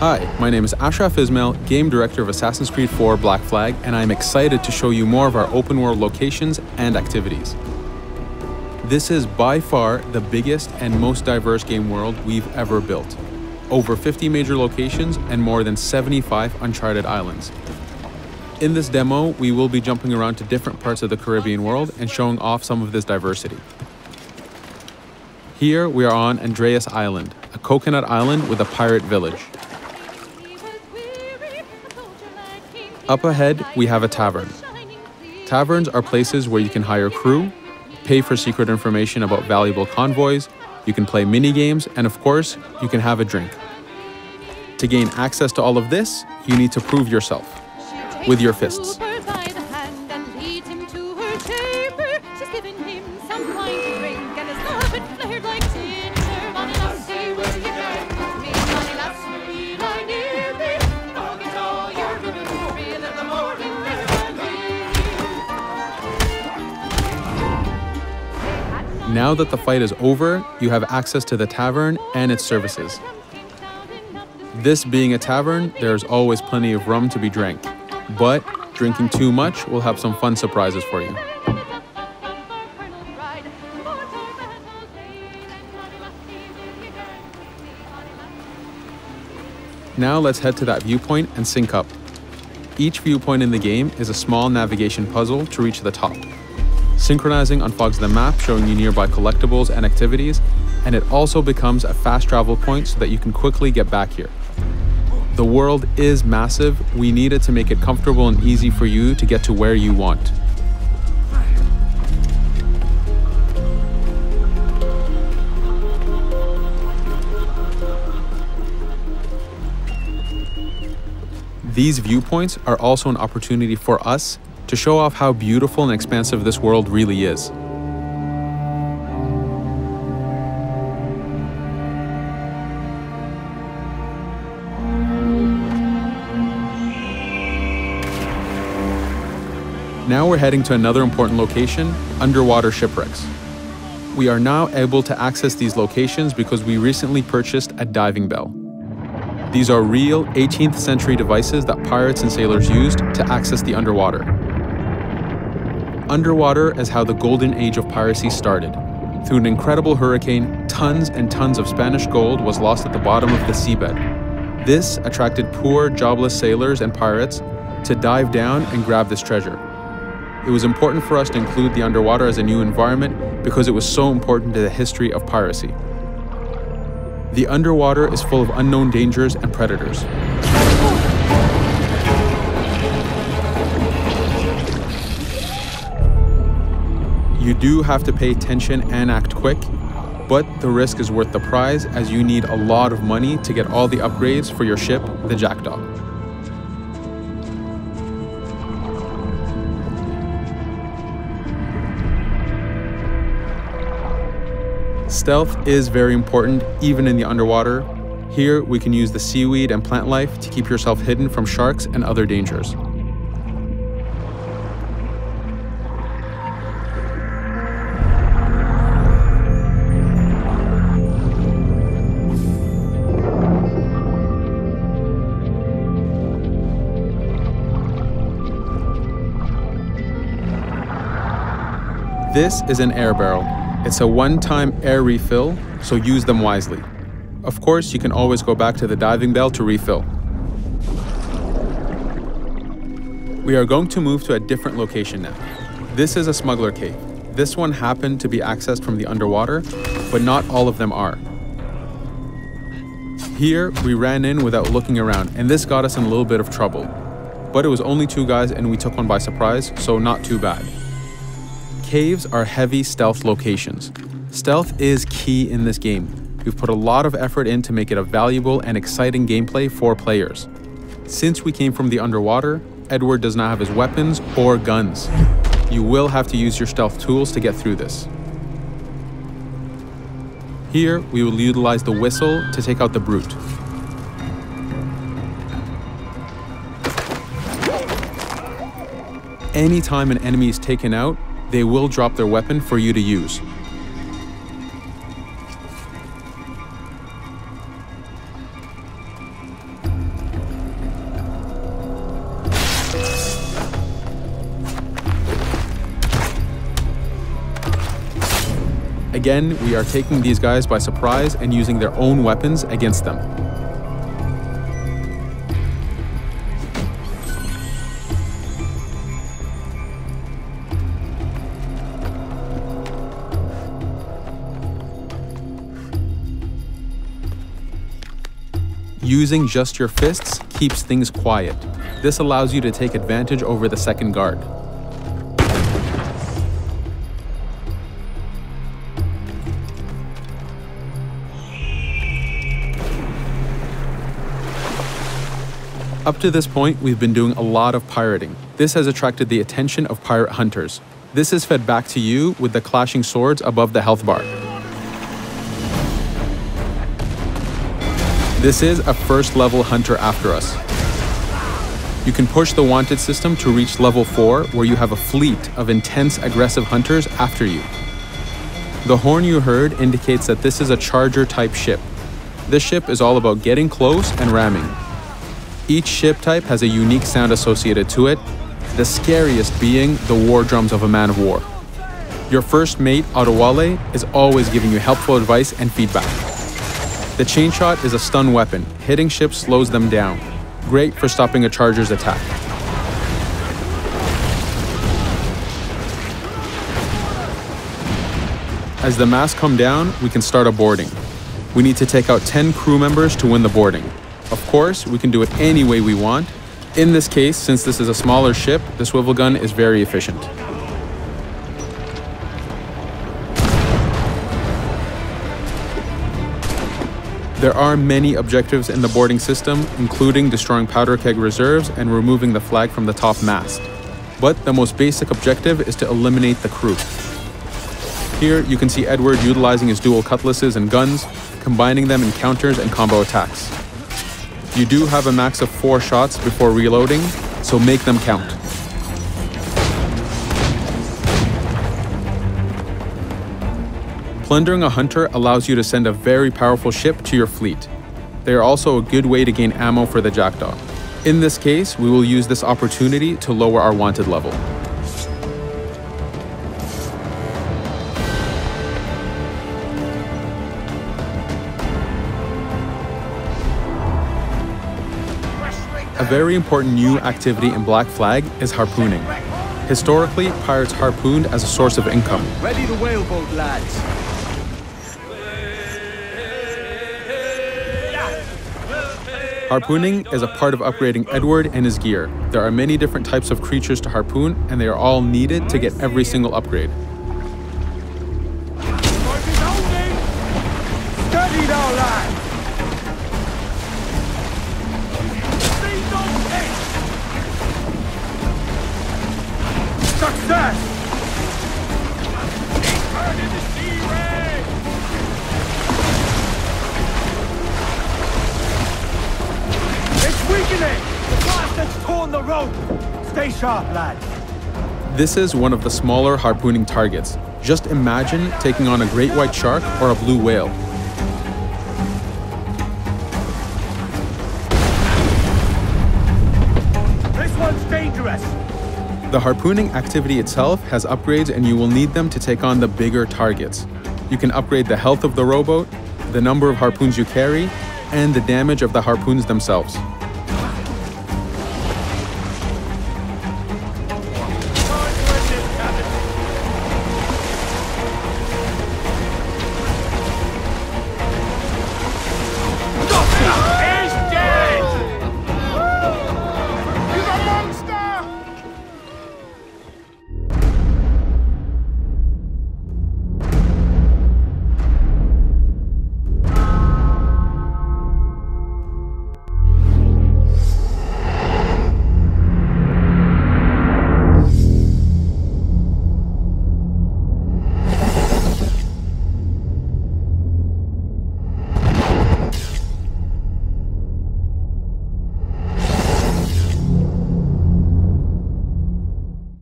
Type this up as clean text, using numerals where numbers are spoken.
Hi, my name is Ashraf Ismail, Game Director of Assassin's Creed 4 Black Flag, and I'm excited to show you more of our open world locations and activities. This is by far the biggest and most diverse game world we've ever built. Over 50 major locations and more than 75 uncharted islands. In this demo, we will be jumping around to different parts of the Caribbean world and showing off some of this diversity. Here we are on Andreas Island, a coconut island with a pirate village. Up ahead, we have a tavern. Taverns are places where you can hire crew, pay for secret information about valuable convoys, you can play mini-games, and of course, you can have a drink. To gain access to all of this, you need to prove yourself with your fists. Now that the fight is over, you have access to the tavern and its services. This being a tavern, there's always plenty of rum to be drank, but drinking too much will have some fun surprises for you. Now let's head to that viewpoint and sync up. Each viewpoint in the game is a small navigation puzzle to reach the top. Synchronizing unfogs the map, showing you nearby collectibles and activities, and it also becomes a fast travel point so that you can quickly get back here. The world is massive. We needed to make it comfortable and easy for you to get to where you want. These viewpoints are also an opportunity for us to show off how beautiful and expansive this world really is. Now we're heading to another important location, underwater shipwrecks. We are now able to access these locations because we recently purchased a diving bell. These are real 18th century devices that pirates and sailors used to access the underwater. Underwater is how the golden age of piracy started. Through an incredible hurricane, tons and tons of Spanish gold was lost at the bottom of the seabed. This attracted poor, jobless sailors and pirates to dive down and grab this treasure. It was important for us to include the underwater as a new environment because it was so important to the history of piracy. The underwater is full of unknown dangers and predators. You do have to pay attention and act quick, but the risk is worth the prize as you need a lot of money to get all the upgrades for your ship, the Jackdaw. Stealth is very important even in the underwater. Here we can use the seaweed and plant life to keep yourself hidden from sharks and other dangers. This is an air barrel. It's a one-time air refill, so use them wisely. Of course, you can always go back to the diving bell to refill. We are going to move to a different location now. This is a smuggler cave. This one happened to be accessed from the underwater, but not all of them are. Here, we ran in without looking around, and this got us in a little bit of trouble. But it was only 2 guys and we took one by surprise, so not too bad. Caves are heavy stealth locations. Stealth is key in this game. We've put a lot of effort in to make it a valuable and exciting gameplay for players. Since we came from the underwater, Edward does not have his weapons or guns. You will have to use your stealth tools to get through this. Here, we will utilize the whistle to take out the brute. Anytime an enemy is taken out, they will drop their weapon for you to use. Again, we are taking these guys by surprise and using their own weapons against them. Using just your fists keeps things quiet. This allows you to take advantage over the second guard. Up to this point, we've been doing a lot of pirating. This has attracted the attention of pirate hunters. This is fed back to you with the clashing swords above the health bar. This is a first level hunter after us. You can push the wanted system to reach level 4, where you have a fleet of intense aggressive hunters after you. The horn you heard indicates that this is a charger type ship. This ship is all about getting close and ramming. Each ship type has a unique sound associated to it, the scariest being the war drums of a man of war. Your first mate, Adewale, is always giving you helpful advice and feedback. The chain shot is a stun weapon. Hitting ships slows them down. Great for stopping a charger's attack. As the masts come down, we can start a boarding. We need to take out 10 crew members to win the boarding. Of course, we can do it any way we want. In this case, since this is a smaller ship, the swivel gun is very efficient. There are many objectives in the boarding system, including destroying powder keg reserves and removing the flag from the top mast. But the most basic objective is to eliminate the crew. Here, you can see Edward utilizing his dual cutlasses and guns, combining them in counters and combo attacks. You do have a max of 4 shots before reloading, so make them count. Plundering a hunter allows you to send a very powerful ship to your fleet. They are also a good way to gain ammo for the Jackdaw. In this case, we will use this opportunity to lower our wanted level. A very important new activity in Black Flag is harpooning. Historically, pirates harpooned as a source of income. Ready the whaleboat, lads. Harpooning is a part of upgrading Edward and his gear. There are many different types of creatures to harpoon, and they are all needed to get every single upgrade. Steady now, lads. Success! It's weakening! The bastard's torn the rope! Stay sharp, lads. This is one of the smaller harpooning targets. Just imagine taking on a great white shark or a blue whale. This one's dangerous! The harpooning activity itself has upgrades, and you will need them to take on the bigger targets. You can upgrade the health of the rowboat, the number of harpoons you carry, and the damage of the harpoons themselves.